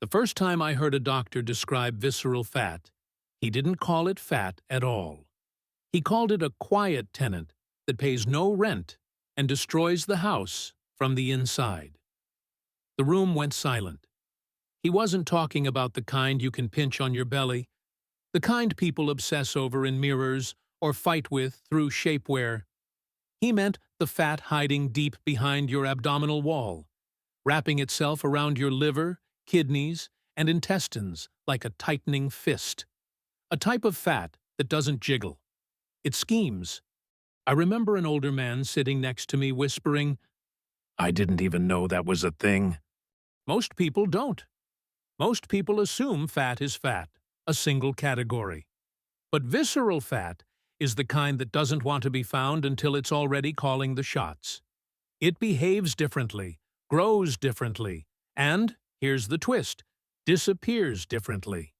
The first time I heard a doctor describe visceral fat, he didn't call it fat at all. He called it a quiet tenant that pays no rent and destroys the house from the inside. The room went silent. He wasn't talking about the kind you can pinch on your belly, the kind people obsess over in mirrors or fight with through shapewear. He meant the fat hiding deep behind your abdominal wall, wrapping itself around your liver, kidneys, and intestines like a tightening fist. A type of fat that doesn't jiggle. It schemes. I remember an older man sitting next to me whispering, "I didn't even know that was a thing." Most people don't. Most people assume fat is fat, a single category. But visceral fat is the kind that doesn't want to be found until it's already calling the shots. It behaves differently, grows differently, and, here's the twist, disappears differently.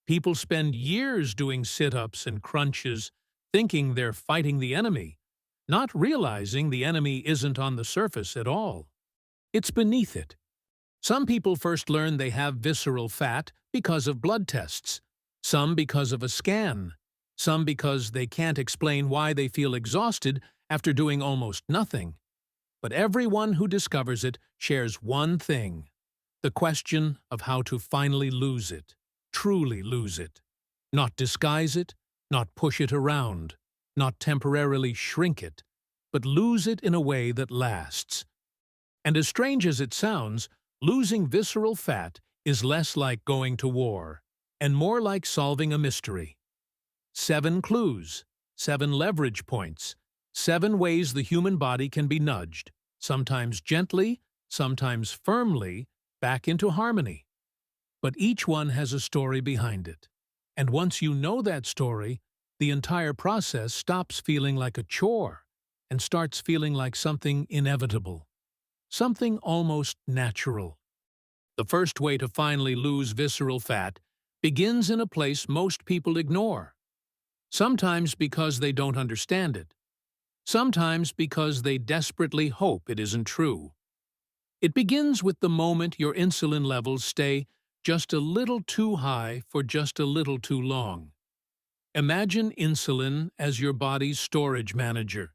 People spend years doing sit-ups and crunches, thinking they're fighting the enemy, not realizing the enemy isn't on the surface at all. It's beneath it. Some people first learn they have visceral fat because of blood tests, some because of a scan, some because they can't explain why they feel exhausted after doing almost nothing. But everyone who discovers it shares one thing: the question of how to finally lose it, truly lose it. Not disguise it, not push it around, not temporarily shrink it, but lose it in a way that lasts. And as strange as it sounds, losing visceral fat is less like going to war, and more like solving a mystery. 7 clues, 7 leverage points, 7 ways the human body can be nudged, sometimes gently, sometimes firmly, back into harmony. But each one has a story behind it. And once you know that story, the entire process stops feeling like a chore and starts feeling like something inevitable, something almost natural. The first way to finally lose visceral fat begins in a place most people ignore. Sometimes because they don't understand it. Sometimes because they desperately hope it isn't true. It begins with the moment your insulin levels stay just a little too high for just a little too long. Imagine insulin as your body's storage manager.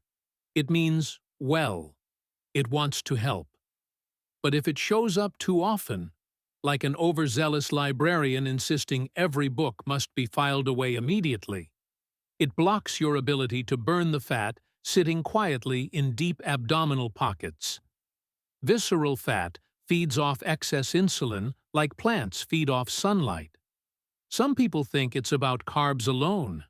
It means well. It wants to help. But if it shows up too often, like an overzealous librarian insisting every book must be filed away immediately, it blocks your ability to burn the fat sitting quietly in deep abdominal pockets. Visceral fat feeds off excess insulin like plants feed off sunlight. Some people think it's about carbs alone,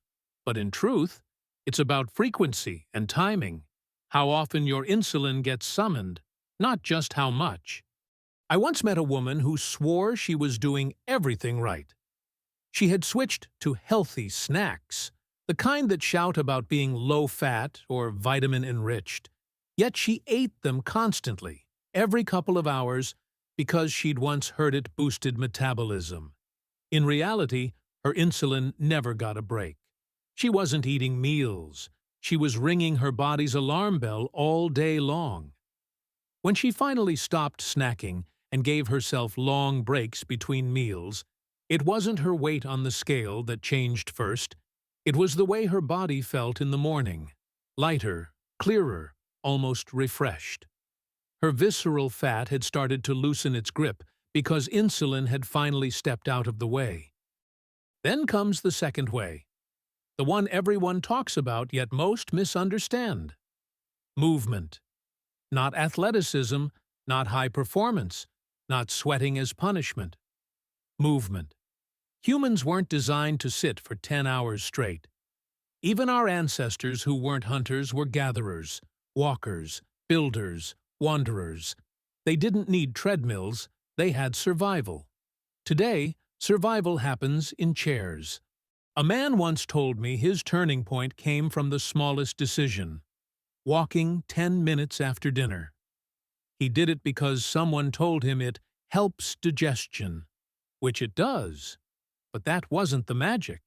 but in truth, it's about frequency and timing, how often your insulin gets summoned, not just how much. I once met a woman who swore she was doing everything right. She had switched to healthy snacks, the kind that shout about being low-fat or vitamin-enriched, yet she ate them constantly, every couple of hours, because she'd once heard it boosted metabolism. In reality, her insulin never got a break. She wasn't eating meals. She was ringing her body's alarm bell all day long. When she finally stopped snacking and gave herself long breaks between meals, it wasn't her weight on the scale that changed first. It was the way her body felt in the morning. Lighter, clearer, almost refreshed. Her visceral fat had started to loosen its grip because insulin had finally stepped out of the way. Then comes the second way, the one everyone talks about yet most misunderstand. Movement. Not athleticism, not high performance, not sweating as punishment. Movement. Humans weren't designed to sit for 10 hours straight. Even our ancestors who weren't hunters were gatherers, walkers, builders, wanderers. They didn't need treadmills, they had survival. Today, survival happens in chairs. A man once told me his turning point came from the smallest decision: walking 10 minutes after dinner. He did it because someone told him it helps digestion, which it does. But that wasn't the magic.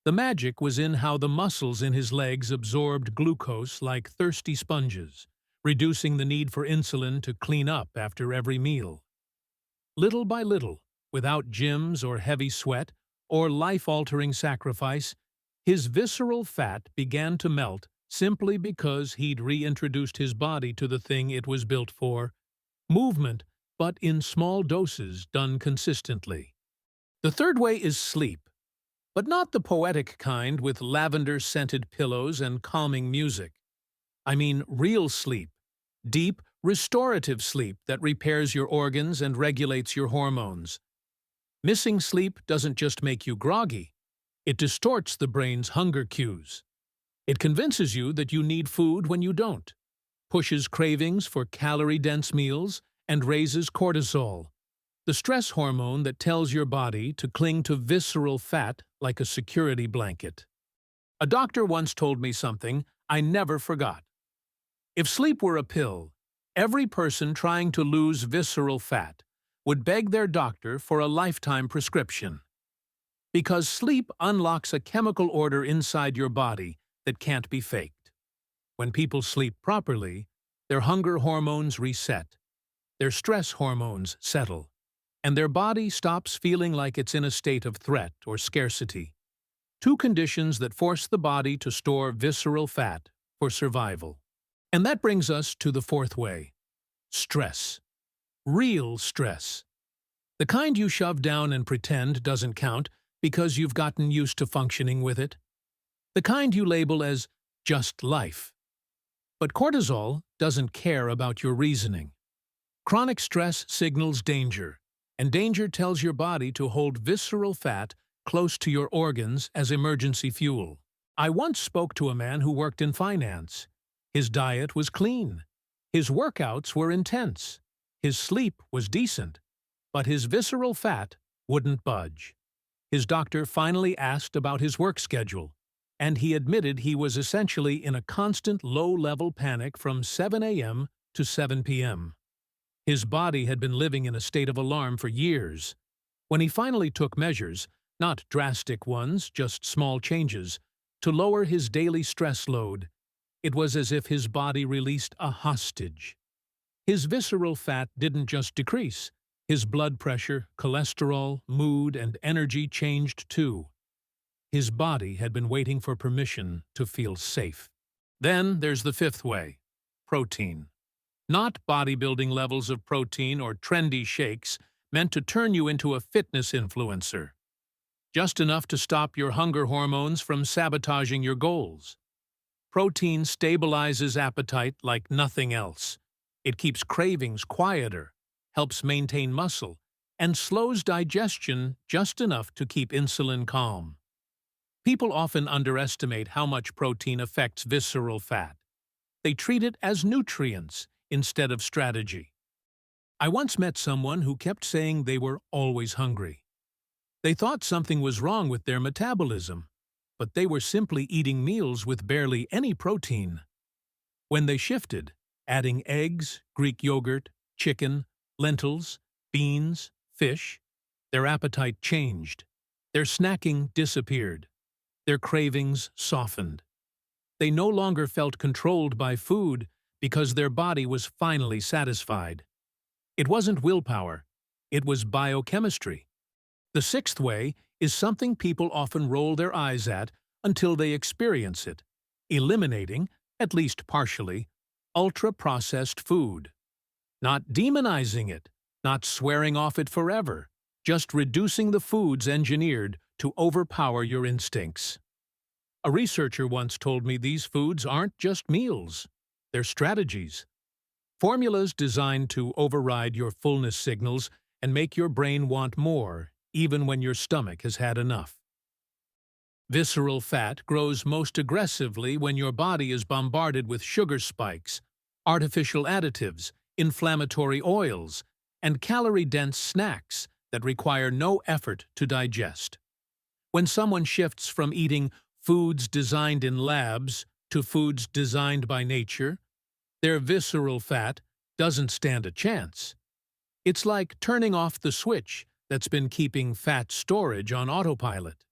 The magic was in how the muscles in his legs absorbed glucose like thirsty sponges, reducing the need for insulin to clean up after every meal. Little by little, without gyms or heavy sweat or life-altering sacrifice, his visceral fat began to melt simply because he'd reintroduced his body to the thing it was built for: movement, but in small doses done consistently. The third way is sleep, but not the poetic kind with lavender-scented pillows and calming music. I mean real sleep, deep, restorative sleep that repairs your organs and regulates your hormones. Missing sleep doesn't just make you groggy, it distorts the brain's hunger cues. It convinces you that you need food when you don't, pushes cravings for calorie-dense meals, and raises cortisol, the stress hormone that tells your body to cling to visceral fat like a security blanket. A doctor once told me something I never forgot. If sleep were a pill, every person trying to lose visceral fat would beg their doctor for a lifetime prescription. Because sleep unlocks a chemical order inside your body that can't be faked. When people sleep properly, their hunger hormones reset, their stress hormones settle, and their body stops feeling like it's in a state of threat or scarcity. Two conditions that force the body to store visceral fat for survival. And that brings us to the fourth way: stress. Real stress. The kind you shove down and pretend doesn't count because you've gotten used to functioning with it. The kind you label as just life. But cortisol doesn't care about your reasoning. Chronic stress signals danger, and danger tells your body to hold visceral fat close to your organs as emergency fuel. I once spoke to a man who worked in finance. His diet was clean. His workouts were intense. His sleep was decent. But his visceral fat wouldn't budge. His doctor finally asked about his work schedule, and he admitted he was essentially in a constant low-level panic from 7 a.m. to 7 p.m. His body had been living in a state of alarm for years. When he finally took measures, not drastic ones, just small changes, to lower his daily stress load, it was as if his body released a hostage. His visceral fat didn't just decrease. His blood pressure, cholesterol, mood, and energy changed too. His body had been waiting for permission to feel safe. Then there's the fifth way: protein. Not bodybuilding levels of protein or trendy shakes meant to turn you into a fitness influencer. Just enough to stop your hunger hormones from sabotaging your goals. Protein stabilizes appetite like nothing else. It keeps cravings quieter, helps maintain muscle, and slows digestion just enough to keep insulin calm. People often underestimate how much protein affects visceral fat. They treat it as nutrients instead of strategy. I once met someone who kept saying they were always hungry. They thought something was wrong with their metabolism, but they were simply eating meals with barely any protein. When they shifted, adding eggs, Greek yogurt, chicken, lentils, beans, fish, their appetite changed. Their snacking disappeared. Their cravings softened. They no longer felt controlled by food because their body was finally satisfied. It wasn't willpower, it was biochemistry. The sixth way is something people often roll their eyes at until they experience it: eliminating, at least partially, ultra-processed food. Not demonizing it, not swearing off it forever, just reducing the foods engineered to overpower your instincts. A researcher once told me these foods aren't just meals, they're strategies. Formulas designed to override your fullness signals and make your brain want more, even when your stomach has had enough. Visceral fat grows most aggressively when your body is bombarded with sugar spikes, artificial additives, inflammatory oils, and calorie-dense snacks that require no effort to digest. When someone shifts from eating foods designed in labs to foods designed by nature, their visceral fat doesn't stand a chance. It's like turning off the switch that's been keeping fat storage on autopilot.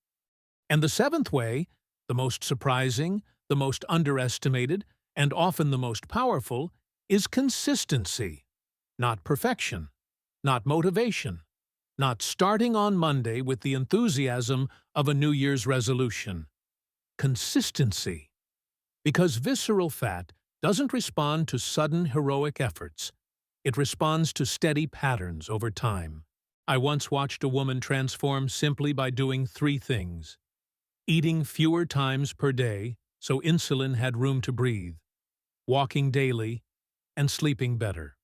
And the seventh way, the most surprising, the most underestimated, and often the most powerful, is consistency. Not perfection, not motivation, not starting on Monday with the enthusiasm of a New Year's resolution. Consistency. Because visceral fat doesn't respond to sudden heroic efforts. It responds to steady patterns over time. I once watched a woman transform simply by doing 3 things: eating fewer times per day so insulin had room to breathe, walking daily, and sleeping better.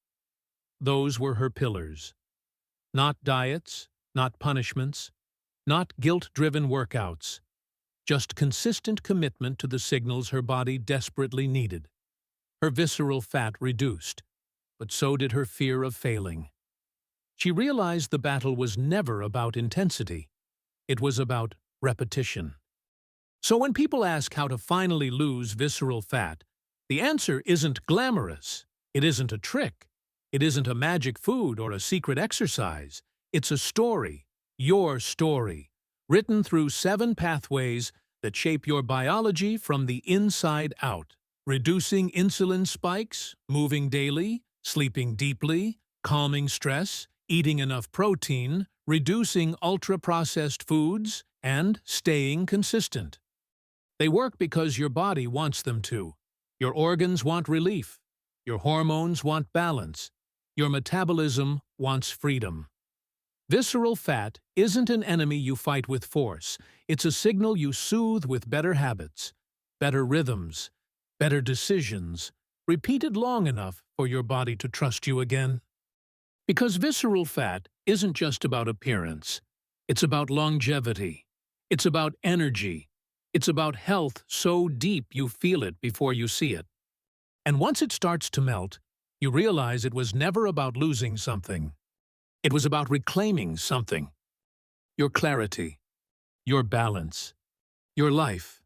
Those were her pillars. Not diets, not punishments, not guilt-driven workouts, just consistent commitment to the signals her body desperately needed. Her visceral fat reduced, but so did her fear of failing. She realized the battle was never about intensity. It was about repetition. So when people ask how to finally lose visceral fat, the answer isn't glamorous. It isn't a trick. It isn't a magic food or a secret exercise. It's a story, your story, written through 7 pathways that shape your biology from the inside out. Reducing insulin spikes, moving daily, sleeping deeply, calming stress, eating enough protein, reducing ultra-processed foods, and staying consistent. They work because your body wants them to. Your organs want relief. Your hormones want balance. Your metabolism wants freedom. Visceral fat isn't an enemy you fight with force. It's a signal you soothe with better habits, better rhythms, better decisions, repeated long enough for your body to trust you again. Because visceral fat isn't just about appearance. It's about longevity. It's about energy. It's about health so deep you feel it before you see it. And once it starts to melt, you realize it was never about losing something. It was about reclaiming something. Your clarity, your balance, your life.